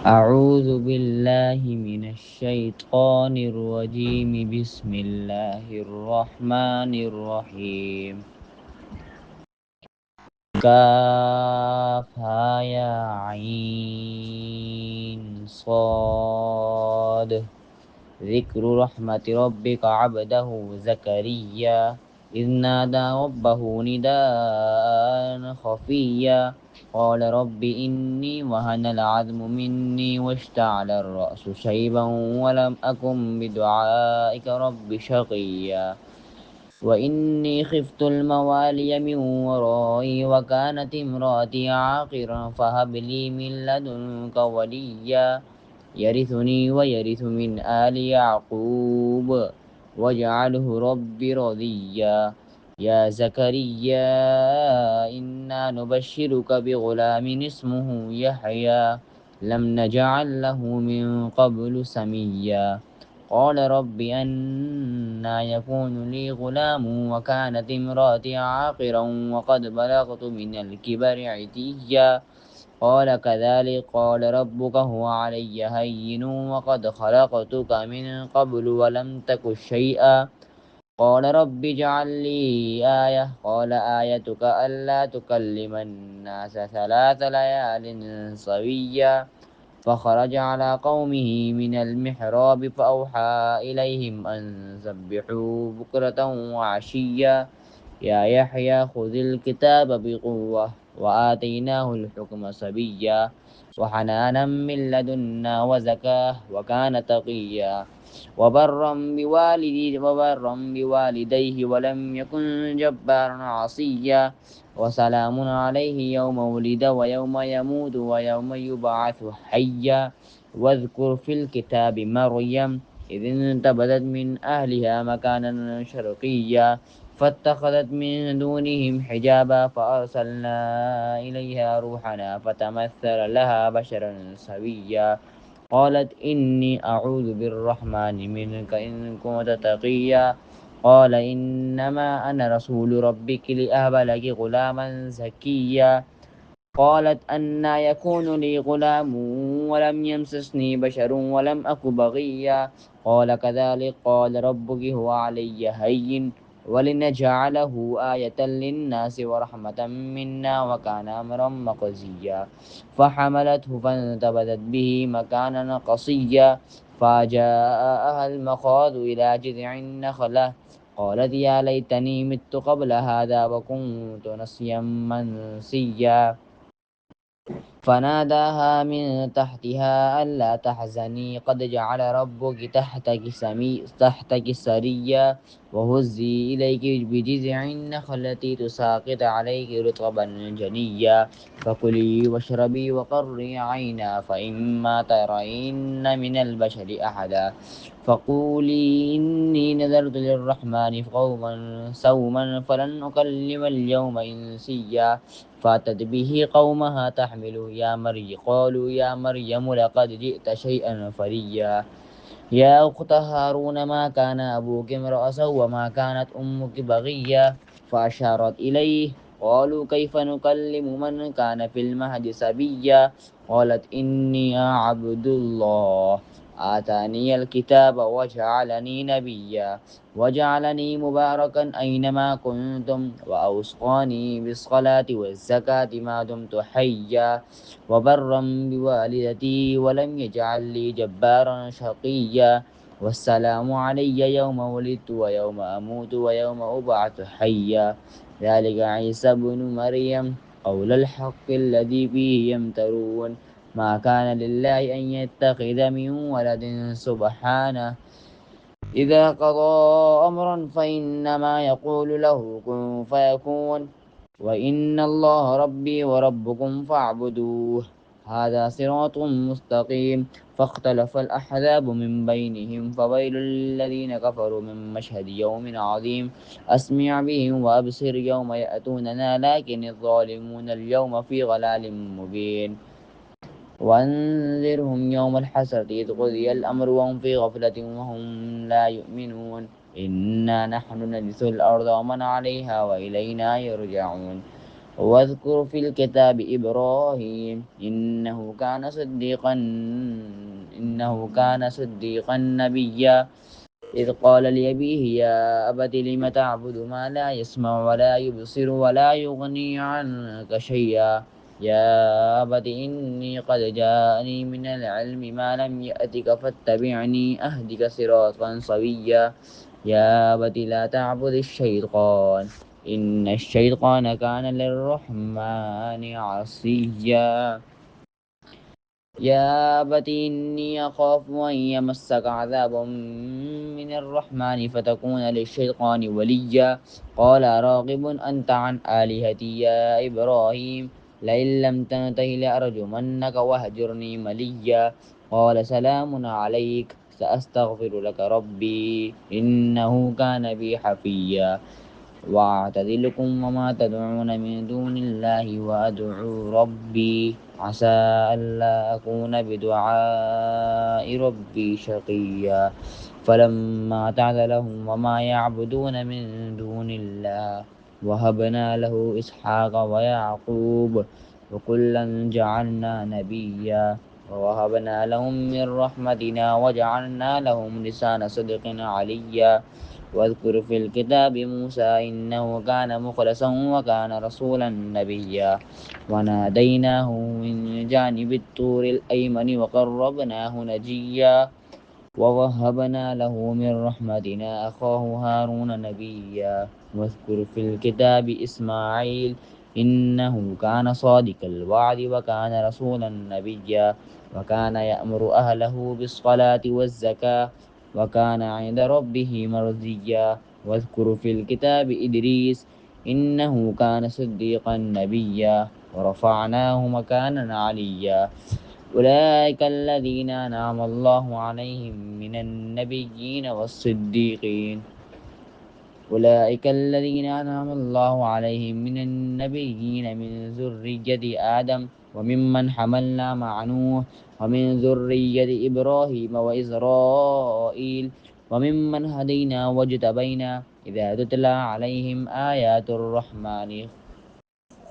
أعوذ بالله من الشيطان الرجيم. بسم الله الرحمن الرحيم. كافها يا عين صاد. ذكر رحمة ربك عبده زكريا إذ نادى ربه نداء خفيا قال رب إني وهن العظم مني واشتعل الرأس شيبا ولم أكن بدعائك رب شقيا وإني خفت الموالي من ورائي وكانت امرأتي عاقرا فهب لي من لدنك وليا يرثني ويرث من آل يعقوب واجعله رب رضيا يا زكريا إنا نبشرك بغلام اسمه يحيى لم نجعل له من قبل سميا قال رب أنا يكون لي غلام وكانت امرأتي عاقرا وقد بلغت من الكبر عتيا قال كذلك قال ربك هو علي هين وقد خلقتك من قبل ولم تك شيئا قال رب اجعل لي آية قال آيتك ألا تكلم الناس 3 ليال سويا فخرج على قومه من المحراب فأوحى إليهم أن سبحوا بكرة وعشيا يا يحيى خذ الكتاب بقوة وآتيناه الحكم صبيا وحنانا من لدنا وزكاة وكان تقيا وبرا بوالديه ولم يكن جبارا عصيا وسلام عليه يوم ولد ويوم يموت ويوم يبعث حيا واذكر في الكتاب مريم إذ انتبذت من أهلها مكانا شرقيا فاتخذت من دونهم حجابا فأرسلنا إليها روحنا فتمثل لها بشرا سويا قالت إني أعوذ بالرحمن منك إن كنت تقيا قال إنما أنا رسول ربك لأهب لك غلاما زكيا قالت أنا يكون لي غلام ولم يمسسني بشر ولم أك بغيا قال كذلك قال ربك هو علي هين ولنجعله آية للناس ورحمة منا وكان أمرا مقضيا فحملته فانتبذت به مكانا قصيا فجاءها المخاض إلى جذع النخلة قالت يا ليتني مت قبل هذا وكنت نسيا منسيا فناداها من تحتها ألا تحزني قد جعل ربك تحتك سريا وهزي إليك بجذع النخلة تساقط عليك رطبا جنيا فكلي واشربي وقري عينا فإما ترين من البشر أحدا فقولي إني نذرت للرحمن صوما فلن أكلم اليوم إنسيا فأتت به قومها تحمله قالوا يا مريم لقد جئت شيئا فريا يا أخت هارون ما كان أبوك امرأ سوء وما كانت أمك بغيا فأشارت إليه قالوا كيف نكلم من كان في المهد سبيا قالت إني عبد الله آتاني الكتاب وجعلني نبيا وجعلني مباركا أينما كنتم وأوصاني بالصلاة والزكاة ما دمت حيا وبرا بوالدتي ولم يجعلني جبارا شقيا والسلام علي يوم ولدت ويوم أموت ويوم أبعث حيا ذلك عيسى بن مريم قول الحق الذي فيه يمترون ما كان لله أن يتخذ من ولد سبحانه إذا قضى أمرا فإنما يقول له كن فيكون وإن الله ربي وربكم فاعبدوه هذا صراط مستقيم فاختلف الأحزاب من بينهم فويل للذين كفروا من مشهد يوم عظيم أسمع بهم وأبصر يوم يأتوننا لكن الظالمون اليوم في غلال مبين وأنذرهم يوم الحسرة إذ قضي الأمر وهم في غفلة وهم لا يؤمنون إنا نحن نرث الأرض ومن عليها وإلينا يرجعون واذكر في الكتاب إبراهيم إنه كان صديقا نبيا إذ قال لأبيه يا أبت لم تعبد ما لا يسمع ولا يبصر ولا يغني عنك شيئا يا أبت إني قد جاءني من العلم ما لم يأتك فاتبعني أهدك صراطا سويا يا أبت لا تعبد الشيطان إن الشيطان كان للرحمن عصيا يا أبت إني أخاف أن يمسك عذاب من الرحمن فتكون للشيطان وليا قال راغب أنت عن آلهتي يا إبراهيم لئن لم تنته لأرجمنك واهجرني مليا قال سلام عليك سأستغفر لك ربي إنه كان بي حفيا وأعتزلكم وما تدعون من دون الله وأدعو ربي عسى ألا أكون بدعاء ربي شقيا فلما اعتزلهم وما يعبدون من دون الله وهبنا له إسحاق ويعقوب وكلا جعلنا نبيا ووهبنا لهم من رحمتنا وجعلنا لهم لسان صدق عليا واذكر في الكتاب موسى إنه كان مخلصا وكان رسولا نبيا وناديناه من جانب الطور الأيمن وقربناه نجيا ووهبنا له من رحمتنا أخاه هارون نبيا واذكر في الكتاب إسماعيل إنه كان صادق الوعد وكان رسولا نبيا وكان يأمر أهله بالصلاة والزكاة وكان عند ربه مرضيا واذكر في الكتاب إدريس إنه كان صديقا نبيا ورفعناه مكانا عليا أولئك الذين أنعم الله عليهم من النبيين والصديقين أولئك الذين أنعم الله عليهم من النبيين من ذرية آدم وممن حملنا مع نوح ومن ذرية إبراهيم وإسرائيل وممن هدينا واجتبينا إذا تتلى عليهم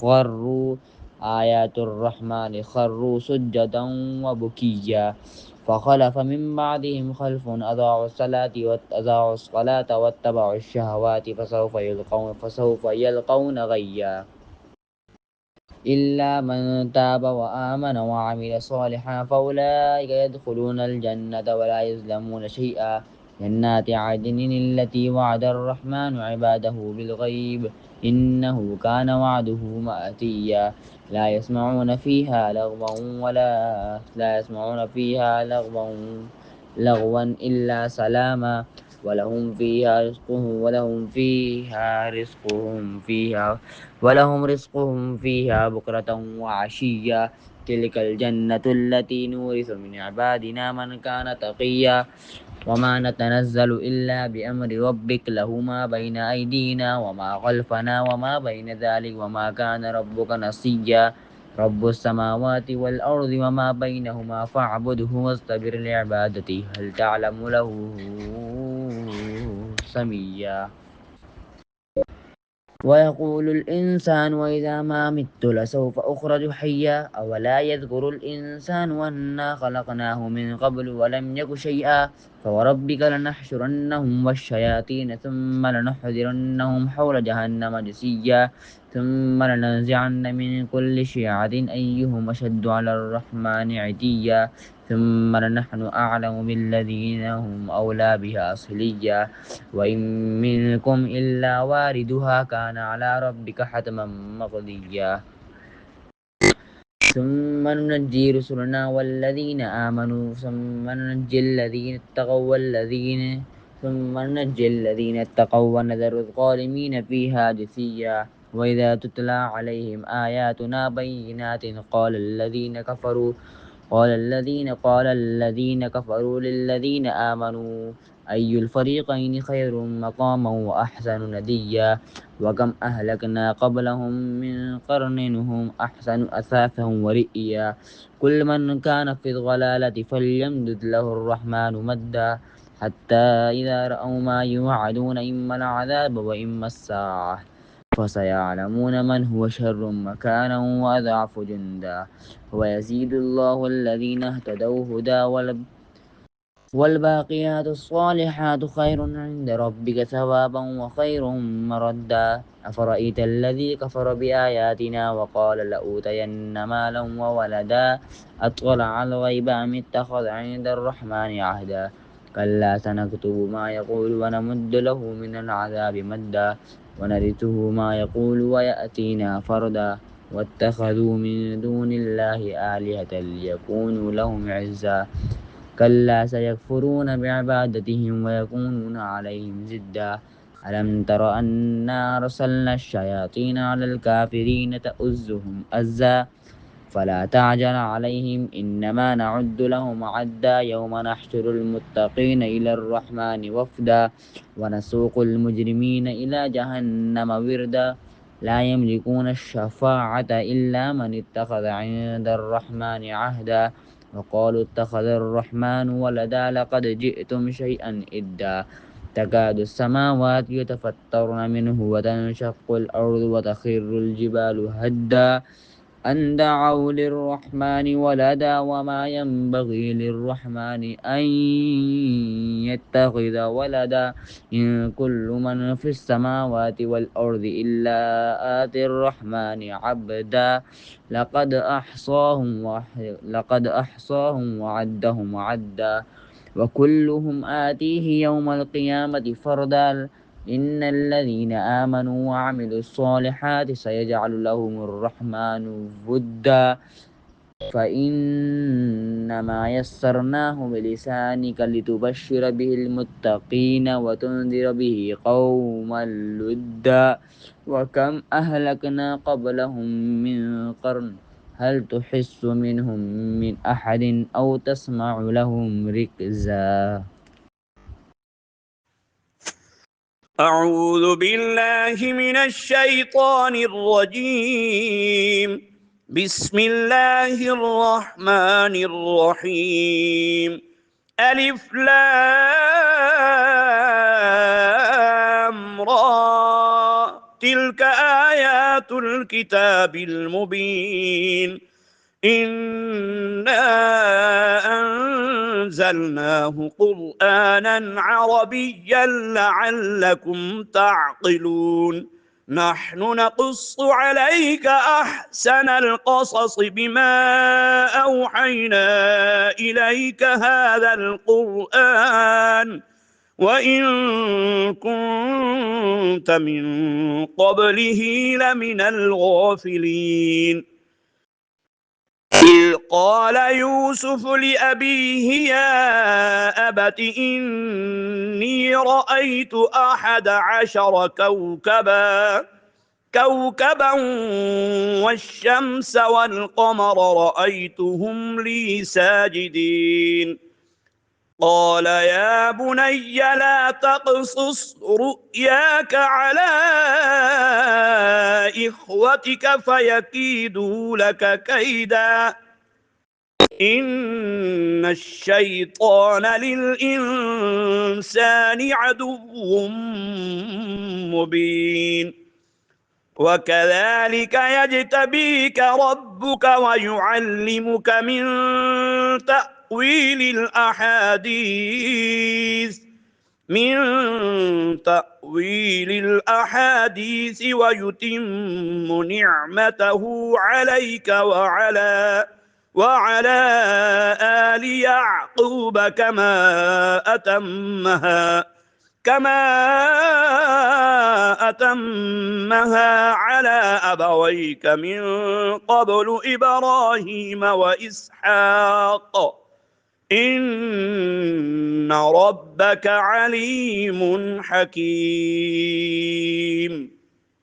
خروا آيات الرحمن خروا سجدا وبكيا فخلف من بعدهم خلف أضاعوا الصلاة واتبعوا الشهوات فسوف يلقون غيا إلا من تاب وآمن وعمل صالحا فأولئك يدخلون الجنة ولا يظلمون شيئا جنات عدن التي وعد الرحمن عباده بالغيب إنه كان وعده مأتيا لا يسمعون فيها لغوا إلا سلاما ولهم رزقهم فيها بكرة وعشيا تلك الجنة التي نورث من عبادنا من كان تقيا وما نتنزل إلا بأمر ربك له ما بين أيدينا وما خلفنا وما بين ذلك وما كان ربك نسيا رب السماوات والأرض وما بينهما فاعبده واصطبر لعبادته هل تعلم له سميا ويقول الإنسان وإذا ما مت لسوف أخرج حيا أولا يذكر الإنسان أنا خلقناه من قبل ولم يك شيئا فوربك لنحشرنهم والشياطين ثم لنحضرنهم حول جهنم جثيا ثم لننزعن من كل شيعة أيهم أشد على الرحمن عتيا ثم لنحن أعلم بالذين هم أولى بها صليا وإن منكم إلا واردها كان على ربك حتما مقضيا ثم ننجي رسلنا والذين آمنوا ثم ننجي الذين اتقوا ونذر الظالمين فيها جثيا وإذا تتلى عليهم آياتنا بينات قال الذين كفروا للذين آمنوا أي الفريقين خير مقاما وأحسن نديا وكم أهلكنا قبلهم من قرن هم أحسن أثاثا ورئيا كل من كان في الضلالة فليمدد له الرحمن مدا حتى إذا رأوا ما يوعدون إما العذاب وإما الساعة فسيعلمون من هو شر مكانا وأضعف جندا ويزيد الله الذين اهتدوا هدى والباقيات الصالحات خير عند ربك ثوابا وخير مردا أفرأيت الذي كفر بآياتنا وقال لأوتين مالا وولدا أطلع الغيب أم اتخذ عند الرحمن عهدا كلا سنكتب ما يقول ونمد له من العذاب مدا ونرثه ما يقول ويأتينا فردا واتخذوا من دون الله آلهة ليكونوا لهم عزا كلا سيكفرون بعبادتهم ويكونون عليهم ضدا ألم تر أنا أرسلنا الشياطين على الكافرين تؤزهم أزا فلا تعجل عليهم إنما نعد لهم عدا يوم نحشر المتقين إلى الرحمن وفدا ونسوق المجرمين إلى جهنم وردا لا يملكون الشفاعة إلا من اتخذ عند الرحمن عهدا وقالوا اتخذ الرحمن ولدا لقد جئتم شيئا إدا تكاد السماوات يتفطرن منه وتنشق الأرض وتخر الجبال هدا أن دعوا للرحمن ولدا وما ينبغي للرحمن أن يتخذ ولدا إن كل من في السماوات والأرض إلا آتي الرحمن عبدا لقد أحصاهم وعدهم عدا وكلهم آتيه يوم القيامة فردا إن الذين آمنوا وعملوا الصالحات سيجعل لهم الرحمن ودا فإنما يسرناه بلسانك لتبشر به المتقين وتنذر به قوما لدا وكم أهلكنا قبلهم من قرن هل تحس منهم من أحد أو تسمع لهم ركزا. أعوذ بالله من الشيطان الرجيم. بسم الله الرحمن الرحيم. ألف لام را تلك آيات الكتاب المبين إنا أنزلناه قرآنا عربيا لعلكم تعقلون نحن نقص عليك أحسن القصص بما أوحينا إليك هذا القرآن وإن كنت من قبله لمن الغافلين إذ قال يوسف لأبيه يا أبت إني رأيت 11 كوكبا والشمس والقمر رأيتهم لي ساجدين قال يا بني لا تقصص رؤياك على إخوتك فيكيدوا لك كيدا إن الشيطان للإنسان عدو مبين وكذلك يجتبيك ربك ويعلمك من تأويل الأحاديث ويتم نعمته عليك وعلى آل يعقوب كما أتمها على أبويك من قبل إبراهيم وإسحاق إن ربك عليم حكيم.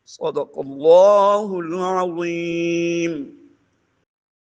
صدق الله العظيم.